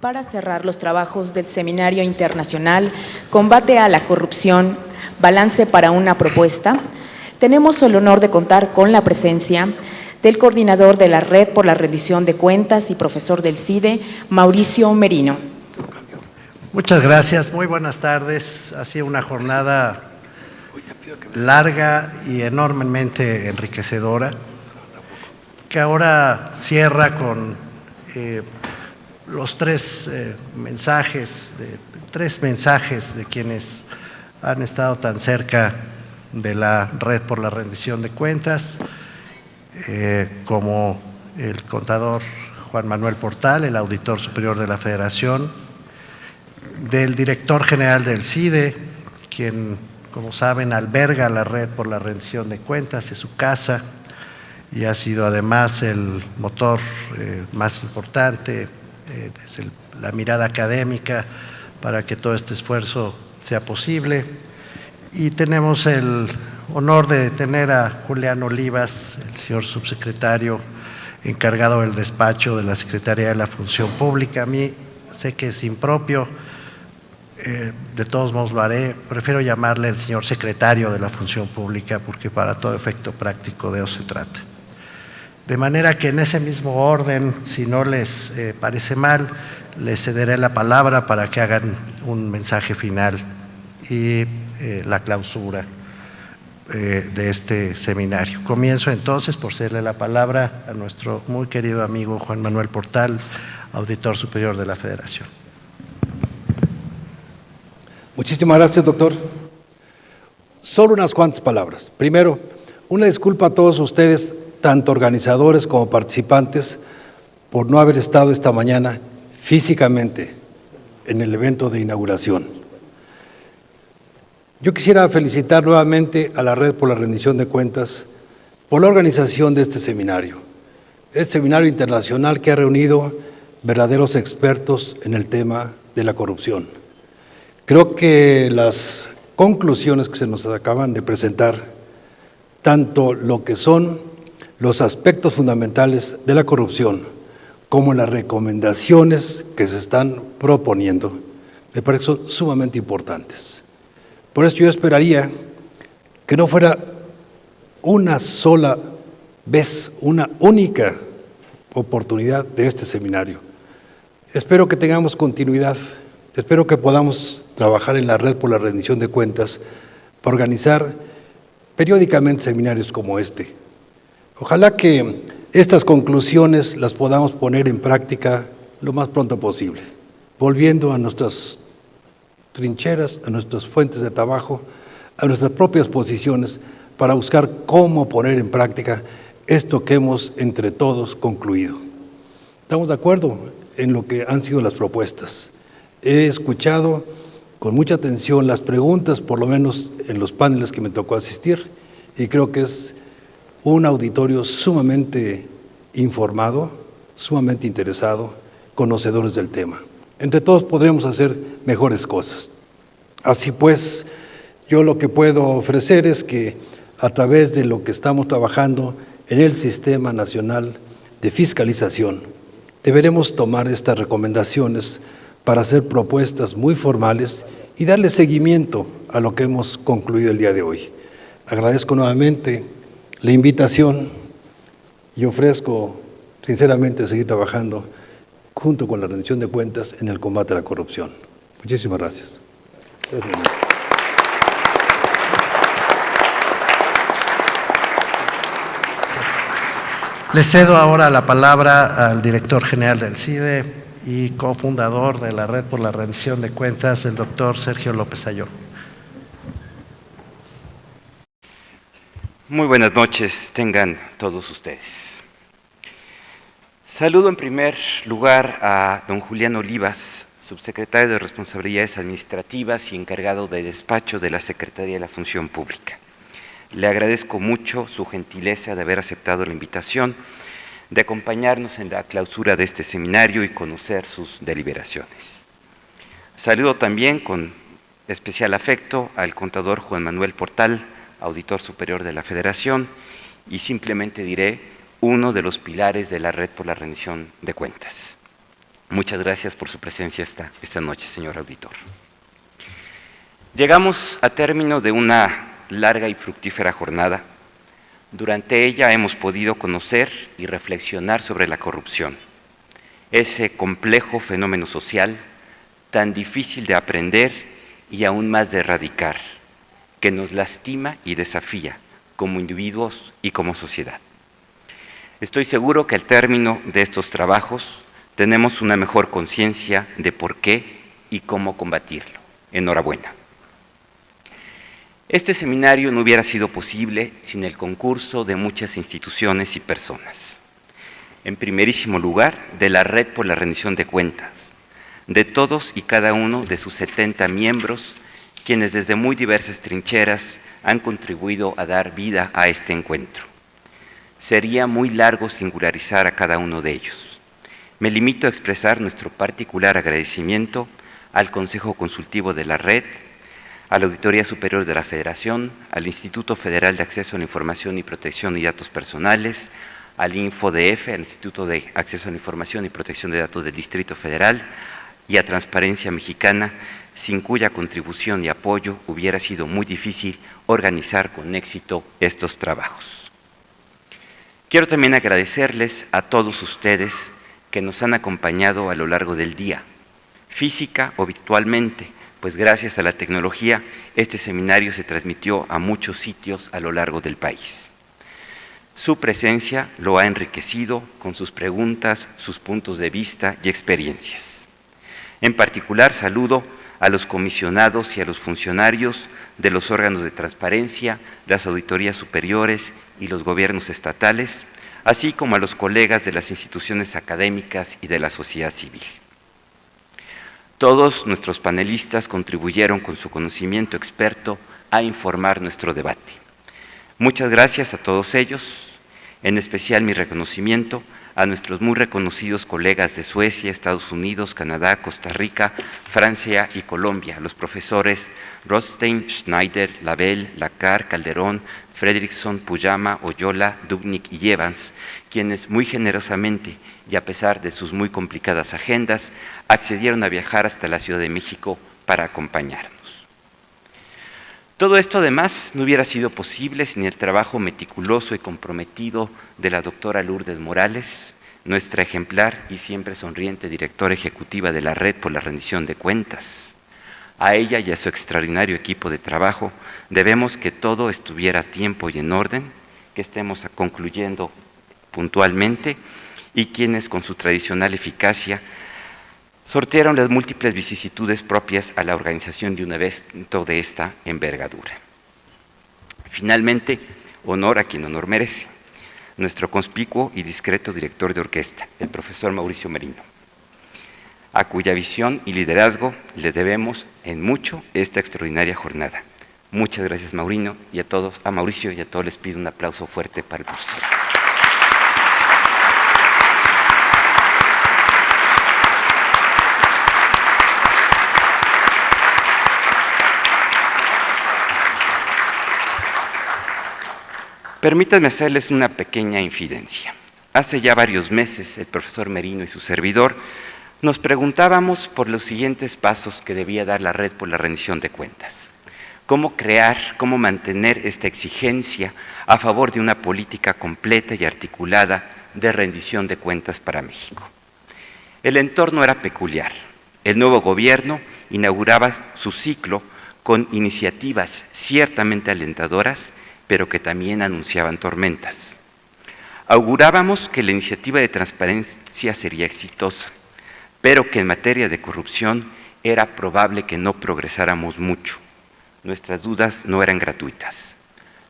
para cerrar los trabajos del Seminario Internacional Combate a la Corrupción, Balance para una Propuesta, tenemos el honor de contar con la presencia del coordinador de la Red por la Rendición de Cuentas y profesor del CIDE, Mauricio Merino. Muchas gracias, muy buenas tardes. Ha sido una jornada larga y enormemente enriquecedora, que ahora cierra con los tres mensajes de quienes han estado tan cerca de la Red por la Rendición de Cuentas, como el contador Juan Manuel Portal, el auditor superior de la Federación, del director general del CIDE, quien, como saben, alberga la Red por la Rendición de Cuentas, es su casa y ha sido además el motor más importante desde la mirada académica para que todo este esfuerzo sea posible. Y tenemos el honor de tener a Julián Olivas, el señor subsecretario encargado del despacho de la Secretaría de la Función Pública. A mí sé que es impropio, de todos modos lo haré, prefiero llamarle el señor secretario de la Función Pública porque para todo efecto práctico de eso se trata. De manera que en ese mismo orden, si no les parece mal, les cederé la palabra para que hagan un mensaje final y la clausura de este seminario. Comienzo entonces por cederle la palabra a nuestro muy querido amigo Juan Manuel Portal, auditor superior de la Federación. Muchísimas gracias, doctor. Solo unas cuantas palabras. Primero, una disculpa a todos ustedes, tanto organizadores como participantes, por no haber estado esta mañana físicamente en el evento de inauguración. Yo quisiera felicitar nuevamente a la Red por la Rendición de Cuentas por la organización de este seminario internacional que ha reunido verdaderos expertos en el tema de la corrupción. Creo que las conclusiones que se nos acaban de presentar, tanto lo que son los aspectos fundamentales de la corrupción, como las recomendaciones que se están proponiendo, me parecen sumamente importantes. Por eso yo esperaría que no fuera una sola vez, una única oportunidad de este seminario. Espero que tengamos continuidad, espero que podamos trabajar en la Red por la Rendición de Cuentas para organizar periódicamente seminarios como este. Ojalá que estas conclusiones las podamos poner en práctica lo más pronto posible, volviendo a nuestras trincheras, a nuestras fuentes de trabajo, a nuestras propias posiciones, para buscar cómo poner en práctica esto que hemos entre todos concluido. Estamos de acuerdo en lo que han sido las propuestas. He escuchado con mucha atención las preguntas, por lo menos en los paneles que me tocó asistir, y creo que es un auditorio sumamente informado, sumamente interesado, conocedores del tema. Entre todos podremos hacer mejores cosas. Así pues, yo lo que puedo ofrecer es que a través de lo que estamos trabajando en el Sistema Nacional de Fiscalización, deberemos tomar estas recomendaciones para hacer propuestas muy formales y darle seguimiento a lo que hemos concluido el día de hoy. Agradezco nuevamente la invitación y ofrezco sinceramente seguir trabajando junto con la rendición de cuentas en el combate a la corrupción. Muchísimas gracias. Le cedo ahora la palabra al director general del CIDE y cofundador de la Red por la Rendición de Cuentas, el doctor Sergio López Aylló. Muy buenas noches tengan todos ustedes. Saludo en primer lugar a don Julián Olivas, subsecretario de Responsabilidades Administrativas y encargado de despacho de la Secretaría de la Función Pública. Le agradezco mucho su gentileza de haber aceptado la invitación de acompañarnos en la clausura de este seminario y conocer sus deliberaciones. Saludo también con especial afecto al contador Juan Manuel Portal, auditor superior de la Federación, y simplemente diré uno de los pilares de la Red por la Rendición de Cuentas. Muchas gracias por su presencia esta noche, señor auditor. Llegamos a término de una larga y fructífera jornada. Durante ella hemos podido conocer y reflexionar sobre la corrupción, ese complejo fenómeno social tan difícil de aprender y aún más de erradicar, que nos lastima y desafía como individuos y como sociedad. Estoy seguro que al término de estos trabajos tenemos una mejor conciencia de por qué y cómo combatirlo. Enhorabuena. Este seminario no hubiera sido posible sin el concurso de muchas instituciones y personas. En primerísimo lugar, de la Red por la Rendición de Cuentas, de todos y cada uno de sus 70 miembros, quienes desde muy diversas trincheras han contribuido a dar vida a este encuentro. Sería muy largo singularizar a cada uno de ellos. Me limito a expresar nuestro particular agradecimiento al Consejo Consultivo de la Red, a la Auditoría Superior de la Federación, al Instituto Federal de Acceso a la Información y Protección de Datos Personales, al InfoDF, al Instituto de Acceso a la Información y Protección de Datos del Distrito Federal, y a Transparencia Mexicana, sin cuya contribución y apoyo hubiera sido muy difícil organizar con éxito estos trabajos. Quiero también agradecerles a todos ustedes que nos han acompañado a lo largo del día, física o virtualmente, pues gracias a la tecnología este seminario se transmitió a muchos sitios a lo largo del país. Su presencia lo ha enriquecido con sus preguntas, sus puntos de vista y experiencias. En particular, saludo a los comisionados y a los funcionarios de los órganos de transparencia, las auditorías superiores y los gobiernos estatales, así como a los colegas de las instituciones académicas y de la sociedad civil. Todos nuestros panelistas contribuyeron con su conocimiento experto a informar nuestro debate. Muchas gracias a todos ellos, en especial mi reconocimiento a nuestros muy reconocidos colegas de Suecia, Estados Unidos, Canadá, Costa Rica, Francia y Colombia, los profesores Rothstein, Schneider, Labelle, Lacar, Calderón, Fredrickson, Puyama, Oyola, Dubnik y Evans, quienes muy generosamente y a pesar de sus muy complicadas agendas, accedieron a viajar hasta la Ciudad de México para acompañarnos. Todo esto además no hubiera sido posible sin el trabajo meticuloso y comprometido de la doctora Lourdes Morales, nuestra ejemplar y siempre sonriente directora ejecutiva de la Red por la Rendición de Cuentas. A ella y a su extraordinario equipo de trabajo debemos que todo estuviera a tiempo y en orden, que estemos concluyendo puntualmente y quienes con su tradicional eficacia sortearon las múltiples vicisitudes propias a la organización de un evento de esta envergadura. Finalmente, honor a quien honor merece, nuestro conspicuo y discreto director de orquesta, el profesor Mauricio Merino, a cuya visión y liderazgo le debemos en mucho esta extraordinaria jornada. Muchas gracias, Mauricio, y a Mauricio y a todos les pido un aplauso fuerte para el profesor. Permítanme hacerles una pequeña infidencia. Hace ya varios meses, el profesor Merino y su servidor nos preguntábamos por los siguientes pasos que debía dar la Red por la Rendición de Cuentas. Cómo crear, cómo mantener esta exigencia a favor de una política completa y articulada de rendición de cuentas para México. El entorno era peculiar. El nuevo gobierno inauguraba su ciclo con iniciativas ciertamente alentadoras, pero que también anunciaban tormentas. Augurábamos que la iniciativa de transparencia sería exitosa, pero que en materia de corrupción era probable que no progresáramos mucho. Nuestras dudas no eran gratuitas.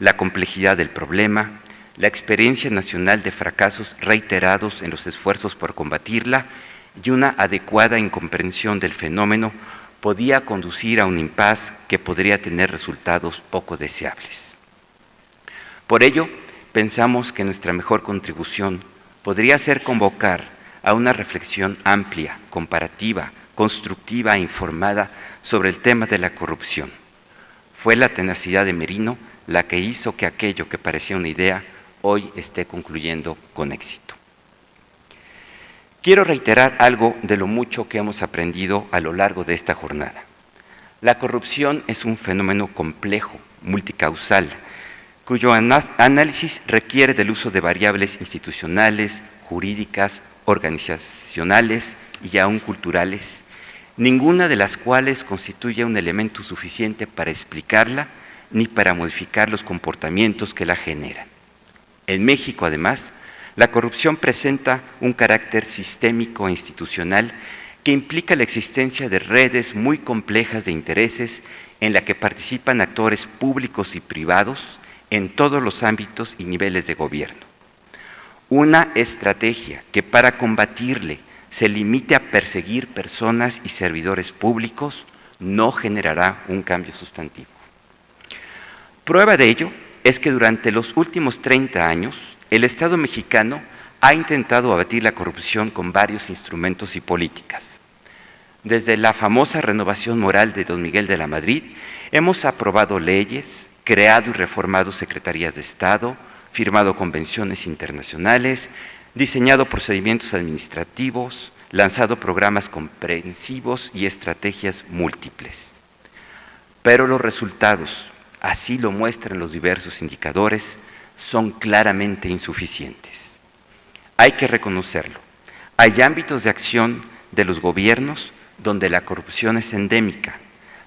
La complejidad del problema, la experiencia nacional de fracasos reiterados en los esfuerzos por combatirla y una adecuada incomprensión del fenómeno podía conducir a un impasse que podría tener resultados poco deseables. Por ello, pensamos que nuestra mejor contribución podría ser convocar a una reflexión amplia, comparativa, constructiva e informada sobre el tema de la corrupción. Fue la tenacidad de Merino la que hizo que aquello que parecía una idea hoy esté concluyendo con éxito. Quiero reiterar algo de lo mucho que hemos aprendido a lo largo de esta jornada. La corrupción es un fenómeno complejo, multicausal, cuyo análisis requiere del uso de variables institucionales, jurídicas, organizacionales y aún culturales, ninguna de las cuales constituye un elemento suficiente para explicarla ni para modificar los comportamientos que la generan. En México, además, la corrupción presenta un carácter sistémico e institucional que implica la existencia de redes muy complejas de intereses en la que participan actores públicos y privados en todos los ámbitos y niveles de gobierno. Una estrategia que para combatirle se limite a perseguir personas y servidores públicos no generará un cambio sustantivo. Prueba de ello es que durante los últimos 30 años, el Estado mexicano ha intentado abatir la corrupción con varios instrumentos y políticas. Desde la famosa renovación moral de don Miguel de la Madrid, hemos aprobado leyes, creado y reformado secretarías de Estado, firmado convenciones internacionales, diseñado procedimientos administrativos, lanzado programas comprensivos y estrategias múltiples. Pero los resultados, así lo muestran los diversos indicadores, son claramente insuficientes. Hay que reconocerlo. Hay ámbitos de acción de los gobiernos donde la corrupción es endémica,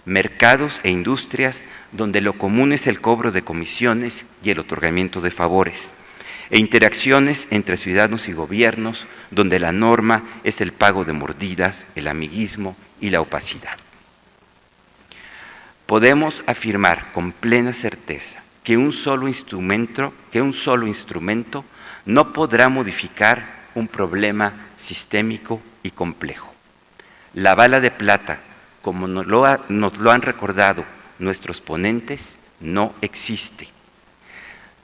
mercados e industrias donde lo común es el cobro de comisiones y el otorgamiento de favores, e interacciones entre ciudadanos y gobiernos donde la norma es el pago de mordidas, el amiguismo y la opacidad. Podemos afirmar con plena certeza que un solo instrumento no podrá modificar un problema sistémico y complejo. La bala de plata, como nos lo han recordado nuestros ponentes, no existe.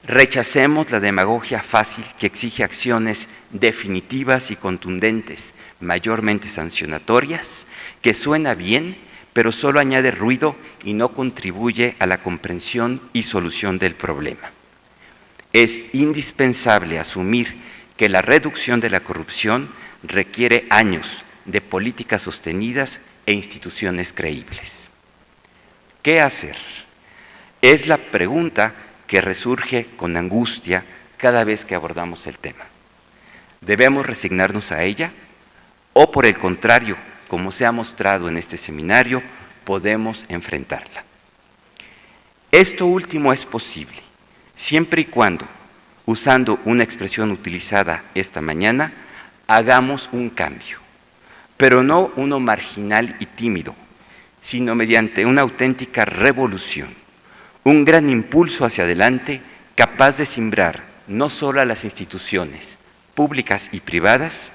Rechacemos la demagogia fácil que exige acciones definitivas y contundentes, mayormente sancionatorias, que suena bien, pero solo añade ruido y no contribuye a la comprensión y solución del problema. Es indispensable asumir que la reducción de la corrupción requiere años de políticas sostenidas e instituciones creíbles. ¿Qué hacer? Es la pregunta que resurge con angustia cada vez que abordamos el tema. ¿Debemos resignarnos a ella? ¿O por el contrario, como se ha mostrado en este seminario, podemos enfrentarla? Esto último es posible, siempre y cuando, usando una expresión utilizada esta mañana, hagamos un cambio, pero no uno marginal y tímido, sino mediante una auténtica revolución, un gran impulso hacia adelante capaz de simbrar no solo a las instituciones públicas y privadas,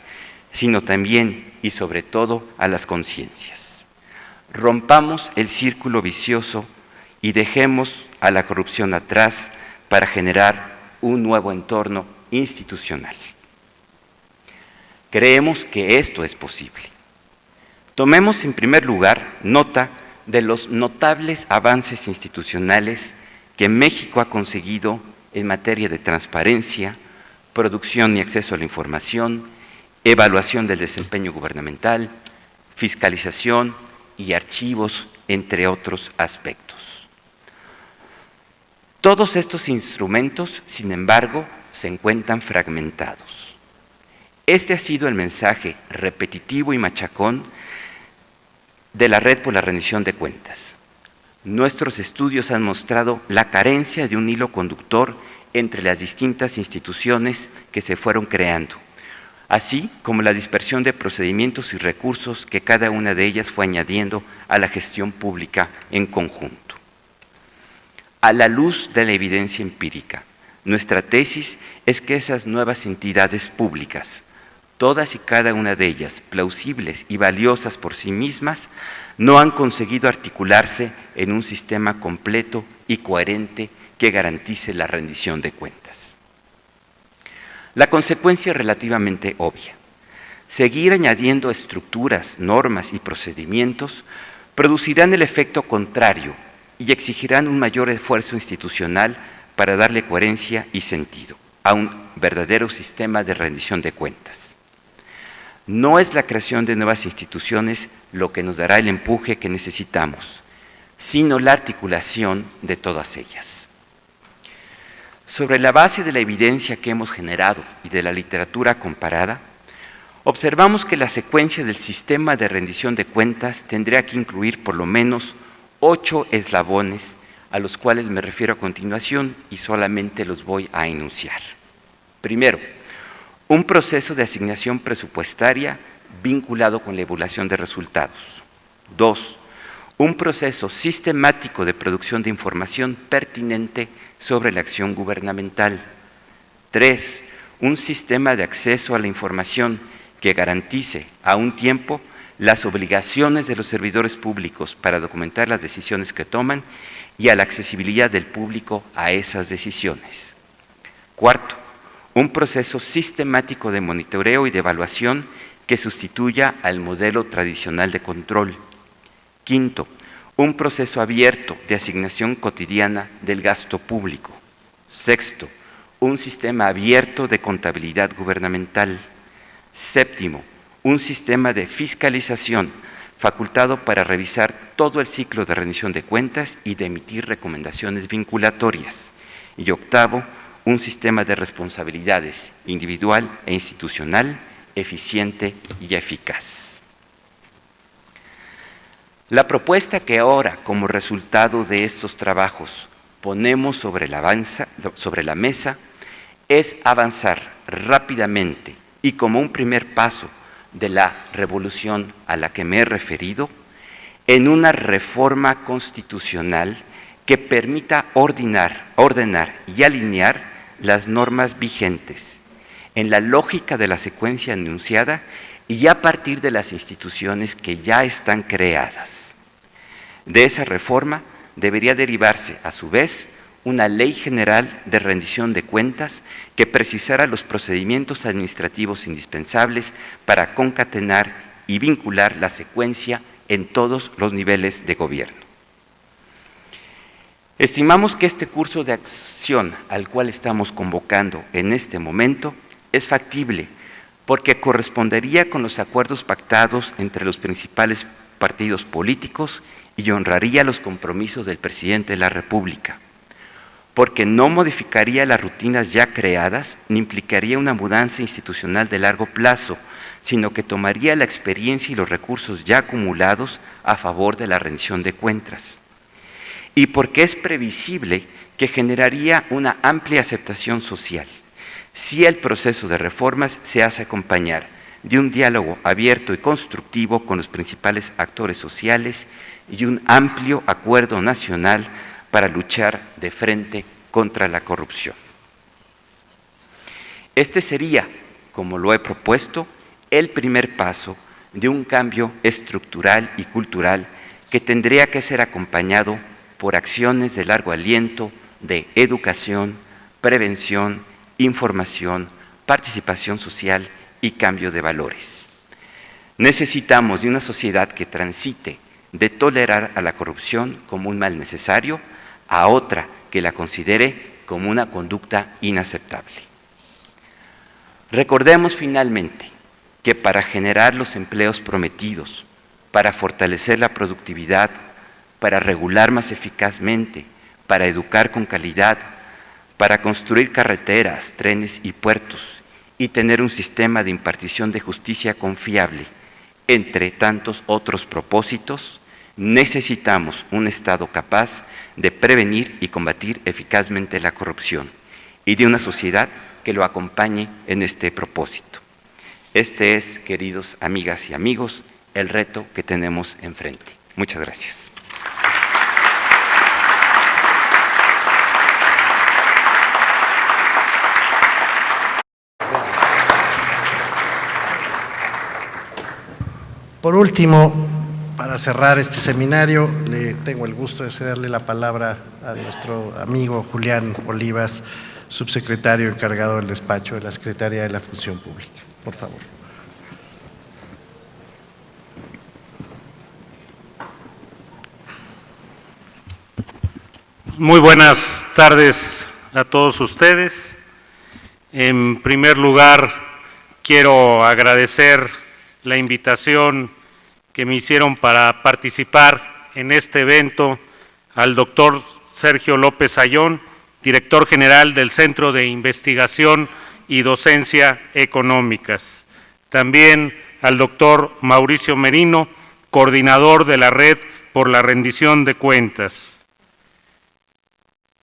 sino también y sobre todo a las conciencias. Rompamos el círculo vicioso y dejemos a la corrupción atrás para generar un nuevo entorno institucional. Creemos que esto es posible. Tomemos en primer lugar nota de los notables avances institucionales que México ha conseguido en materia de transparencia, producción y acceso a la información, evaluación del desempeño gubernamental, fiscalización y archivos, entre otros aspectos. Todos estos instrumentos, sin embargo, se encuentran fragmentados. Este ha sido el mensaje repetitivo y machacón de la Red por la Rendición de Cuentas. Nuestros estudios han mostrado la carencia de un hilo conductor entre las distintas instituciones que se fueron creando, así como la dispersión de procedimientos y recursos que cada una de ellas fue añadiendo a la gestión pública en conjunto. A la luz de la evidencia empírica, nuestra tesis es que esas nuevas entidades públicas, todas y cada una de ellas plausibles y valiosas por sí mismas, no han conseguido articularse en un sistema completo y coherente que garantice la rendición de cuentas. La consecuencia es relativamente obvia. Seguir añadiendo estructuras, normas y procedimientos producirán el efecto contrario y exigirán un mayor esfuerzo institucional para darle coherencia y sentido a un verdadero sistema de rendición de cuentas. No es la creación de nuevas instituciones lo que nos dará el empuje que necesitamos, sino la articulación de todas ellas. Sobre la base de la evidencia que hemos generado y de la literatura comparada, observamos que la secuencia del sistema de rendición de cuentas tendría que incluir por lo menos 8 eslabones, a los cuales me refiero a continuación y solamente los voy a enunciar. Primero, un proceso de asignación presupuestaria vinculado con la evaluación de resultados. 2, un proceso sistemático de producción de información pertinente sobre la acción gubernamental. 3, un sistema de acceso a la información que garantice a un tiempo las obligaciones de los servidores públicos para documentar las decisiones que toman y a la accesibilidad del público a esas decisiones. Cuarto, un proceso sistemático de monitoreo y de evaluación que sustituya al modelo tradicional de control. Quinto, un proceso abierto de asignación cotidiana del gasto público. Sexto, un sistema abierto de contabilidad gubernamental. Séptimo, un sistema de fiscalización facultado para revisar todo el ciclo de rendición de cuentas y de emitir recomendaciones vinculatorias. Y octavo, un sistema de responsabilidades individual e institucional eficiente y eficaz. La propuesta que ahora, como resultado de estos trabajos, ponemos sobre la mesa es avanzar rápidamente y como un primer paso de la revolución a la que me he referido, en una reforma constitucional que permita ordenar y alinear las normas vigentes en la lógica de la secuencia enunciada y a partir de las instituciones que ya están creadas. De esa reforma debería derivarse, a su vez, una ley general de rendición de cuentas que precisara los procedimientos administrativos indispensables para concatenar y vincular la secuencia en todos los niveles de gobierno. Estimamos que este curso de acción al cual estamos convocando en este momento es factible porque correspondería con los acuerdos pactados entre los principales partidos políticos y honraría los compromisos del presidente de la República, porque no modificaría las rutinas ya creadas ni implicaría una mudanza institucional de largo plazo, sino que tomaría la experiencia y los recursos ya acumulados a favor de la rendición de cuentas. Y porque es previsible que generaría una amplia aceptación social, si el proceso de reformas se hace acompañar de un diálogo abierto y constructivo con los principales actores sociales y un amplio acuerdo nacional para luchar de frente contra la corrupción. Este sería, como lo he propuesto, el primer paso de un cambio estructural y cultural que tendría que ser acompañado por acciones de largo aliento de educación, prevención, información, participación social y cambio de valores. Necesitamos de una sociedad que transite de tolerar a la corrupción como un mal necesario a otra que la considere como una conducta inaceptable. Recordemos finalmente que para generar los empleos prometidos, para fortalecer la productividad, para regular más eficazmente, para educar con calidad, para construir carreteras, trenes y puertos y tener un sistema de impartición de justicia confiable, entre tantos otros propósitos, necesitamos un Estado capaz de prevenir y combatir eficazmente la corrupción y de una sociedad que lo acompañe en este propósito. Este es, queridos amigas y amigos, el reto que tenemos enfrente. Muchas gracias. Por último, para cerrar este seminario, le tengo el gusto de cederle la palabra a nuestro amigo Julián Olivas, subsecretario encargado del despacho de la Secretaría de la Función Pública. Por favor. Muy buenas tardes a todos ustedes. En primer lugar, quiero agradecer la invitación que me hicieron para participar en este evento al doctor Sergio López Ayón, director general del Centro de Investigación y Docencia Económicas. También al doctor Mauricio Merino, coordinador de la Red por la Rendición de Cuentas.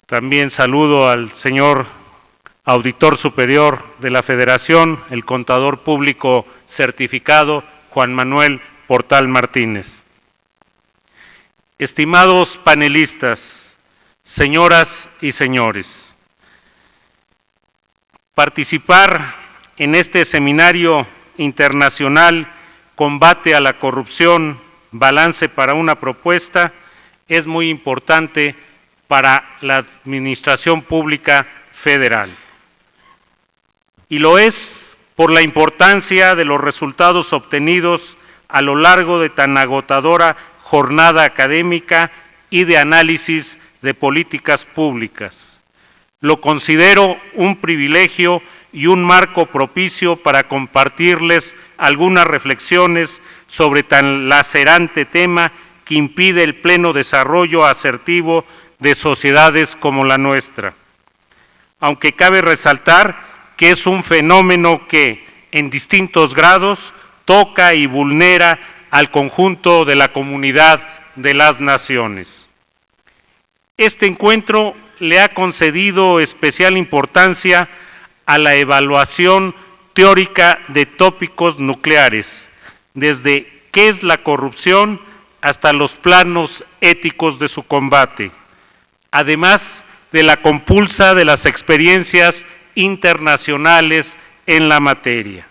También saludo al señor Auditor Superior de la Federación, el Contador Público Certificado, Juan Manuel Portal Martínez. Estimados panelistas, señoras y señores, participar en este seminario internacional Combate a la Corrupción, Balance para una Propuesta es muy importante para la Administración Pública Federal. Y lo es por la importancia de los resultados obtenidos a lo largo de tan agotadora jornada académica y de análisis de políticas públicas. Lo considero un privilegio y un marco propicio para compartirles algunas reflexiones sobre tan lacerante tema que impide el pleno desarrollo asertivo de sociedades como la nuestra. Aunque cabe resaltar que es un fenómeno que, en distintos grados, toca y vulnera al conjunto de la comunidad de las naciones. Este encuentro le ha concedido especial importancia a la evaluación teórica de tópicos nucleares, desde qué es la corrupción hasta los planos éticos de su combate, además de la compulsa de las experiencias internacionales en la materia.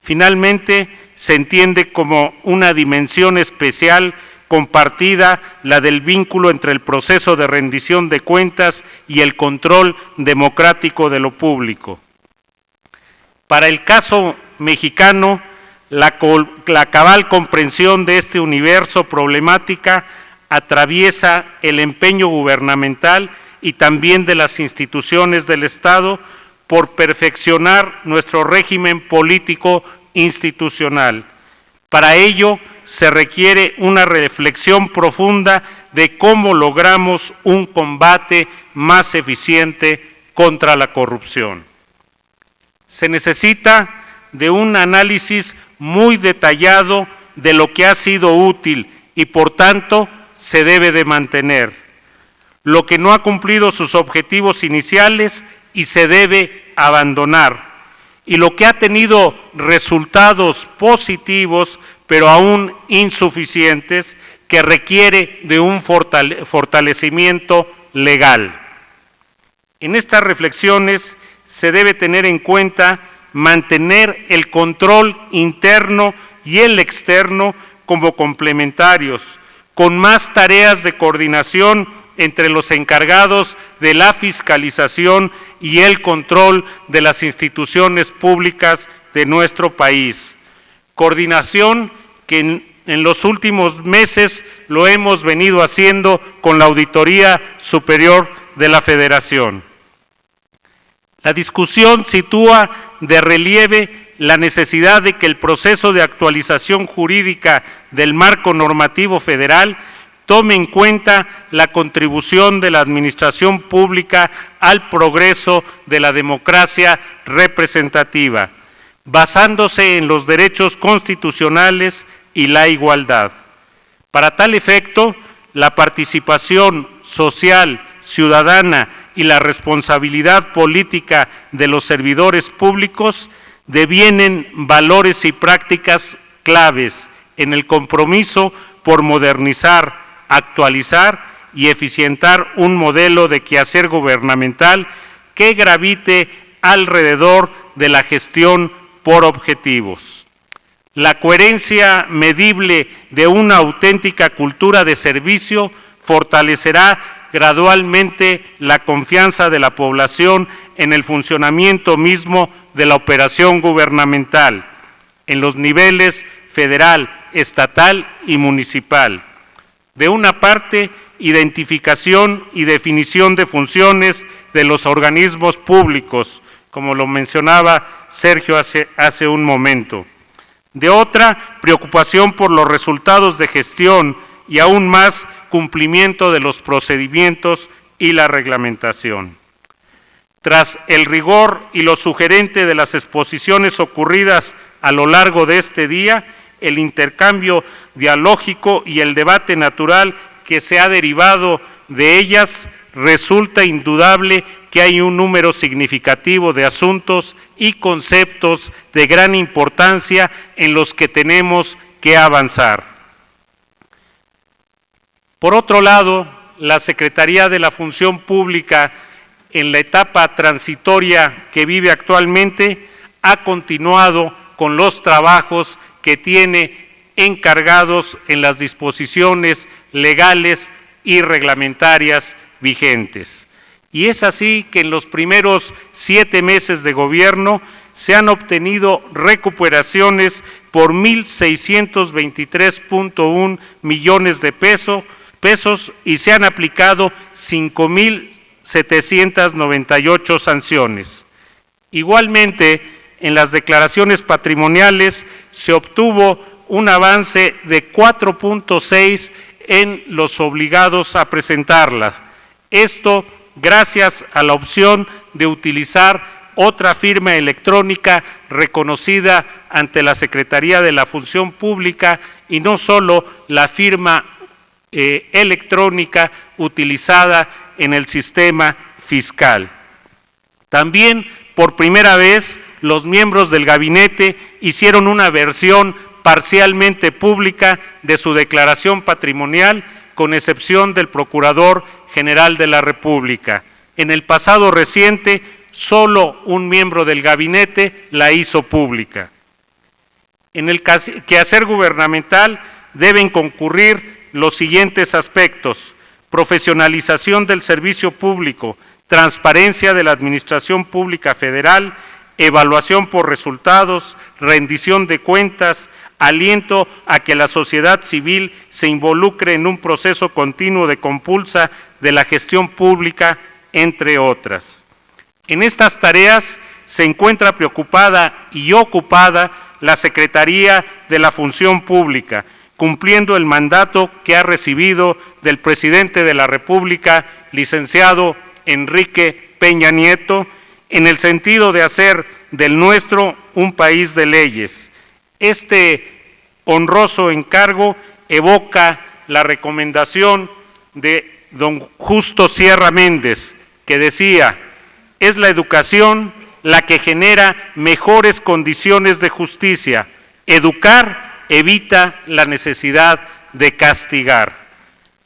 Finalmente, se entiende como una dimensión especial compartida la del vínculo entre el proceso de rendición de cuentas y el control democrático de lo público. Para el caso mexicano, la cabal comprensión de este universo problemática atraviesa el empeño gubernamental y también de las instituciones del Estado por perfeccionar nuestro régimen político institucional. Para ello se requiere una reflexión profunda de cómo logramos un combate más eficiente contra la corrupción. Se necesita de un análisis muy detallado de lo que ha sido útil y por tanto se debe de mantener, lo que no ha cumplido sus objetivos iniciales y se debe abandonar, y lo que ha tenido resultados positivos pero aún insuficientes que requiere de un fortalecimiento legal. En estas reflexiones se debe tener en cuenta mantener el control interno y el externo como complementarios, con más tareas de coordinación entre los encargados de la fiscalización y el control de las instituciones públicas de nuestro país. Coordinación que en los últimos meses lo hemos venido haciendo con la Auditoría Superior de la Federación. La discusión sitúa de relieve la necesidad de que el proceso de actualización jurídica del marco normativo federal tome en cuenta la contribución de la administración pública al progreso de la democracia representativa, basándose en los derechos constitucionales y la igualdad. Para tal efecto, la participación social, ciudadana y la responsabilidad política de los servidores públicos devienen valores y prácticas claves en el compromiso por modernizar, actualizar y eficientar un modelo de quehacer gubernamental que gravite alrededor de la gestión por objetivos. La coherencia medible de una auténtica cultura de servicio fortalecerá gradualmente la confianza de la población en el funcionamiento mismo de la operación gubernamental, en los niveles federal, estatal y municipal. De una parte, identificación y definición de funciones de los organismos públicos, como lo mencionaba Sergio hace un momento. De otra, preocupación por los resultados de gestión y aún más cumplimiento de los procedimientos y la reglamentación. Tras el rigor y lo sugerente de las exposiciones ocurridas a lo largo de este día, el intercambio dialógico y el debate natural que se ha derivado de ellas, resulta indudable que hay un número significativo de asuntos y conceptos de gran importancia en los que tenemos que avanzar. Por otro lado, la Secretaría de la Función Pública, en la etapa transitoria que vive actualmente, ha continuado con los trabajos que tiene encargados en las disposiciones legales y reglamentarias vigentes. Y es así que en los primeros 7 meses de gobierno se han obtenido recuperaciones por 1.623.1 millones de pesos y se han aplicado 5.798 sanciones. Igualmente, en las declaraciones patrimoniales se obtuvo un avance de 4.6 en los obligados a presentarla. Esto gracias a la opción de utilizar otra firma electrónica reconocida ante la Secretaría de la Función Pública y no solo la firma electrónica utilizada en el sistema fiscal. También, por primera vez, los miembros del gabinete hicieron una versión parcialmente pública de su declaración patrimonial, con excepción del Procurador General de la República. En el pasado reciente, solo un miembro del gabinete la hizo pública. En el quehacer gubernamental deben concurrir los siguientes aspectos: profesionalización del servicio público, transparencia de la Administración Pública Federal, evaluación por resultados, rendición de cuentas, aliento a que la sociedad civil se involucre en un proceso continuo de compulsa de la gestión pública, entre otras. En estas tareas se encuentra preocupada y ocupada la Secretaría de la Función Pública, cumpliendo el mandato que ha recibido del presidente de la República, licenciado Enrique Peña Nieto, en el sentido de hacer del nuestro un país de leyes. Este honroso encargo evoca la recomendación de don Justo Sierra Méndez, que decía: es la educación la que genera mejores condiciones de justicia. Educar evita la necesidad de castigar.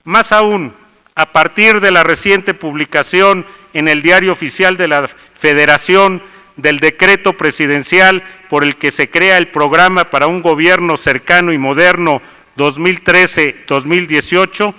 Más aún, a partir de la reciente publicación en el Diario Oficial de la Federación del decreto presidencial por el que se crea el Programa para un Gobierno Cercano y Moderno 2013-2018,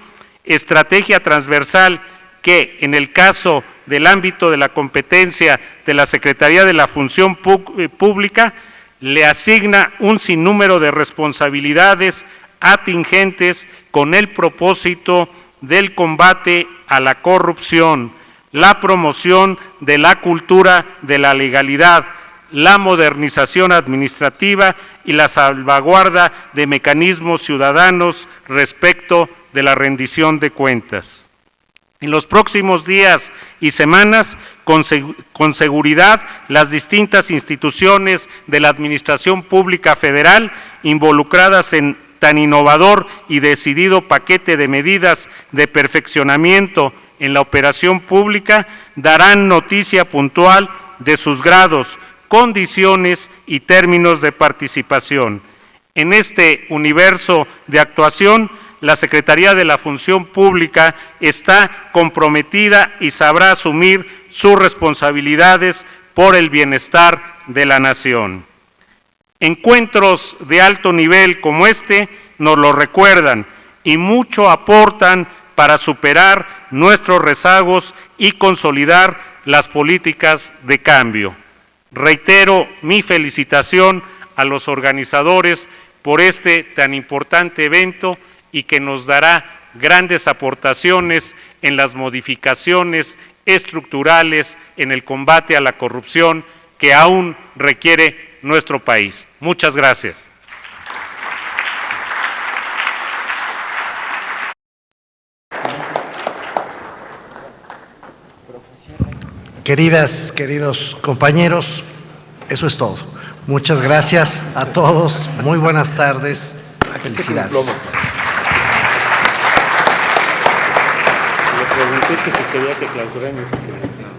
estrategia transversal que, en el caso del ámbito de la competencia de la Secretaría de la Función Pública, le asigna un sinnúmero de responsabilidades atingentes con el propósito del combate a la corrupción, la promoción de la cultura de la legalidad, la modernización administrativa y la salvaguarda de mecanismos ciudadanos respecto de la rendición de cuentas. En los próximos días y semanas, con seguridad, las distintas instituciones de la Administración Pública Federal involucradas en tan innovador y decidido paquete de medidas de perfeccionamiento en la operación pública darán noticia puntual de sus grados, condiciones y términos de participación. En este universo de actuación, la Secretaría de la Función Pública está comprometida y sabrá asumir sus responsabilidades por el bienestar de la nación. Encuentros de alto nivel como este nos lo recuerdan y mucho aportan para superar nuestros rezagos y consolidar las políticas de cambio. Reitero mi felicitación a los organizadores por este tan importante evento y que nos dará grandes aportaciones en las modificaciones estructurales en el combate a la corrupción que aún requiere nuestro país. Muchas gracias. Queridos compañeros, eso es todo. Muchas gracias a todos, muy buenas tardes, felicidades. Le pregunté que si quería que clausuraran.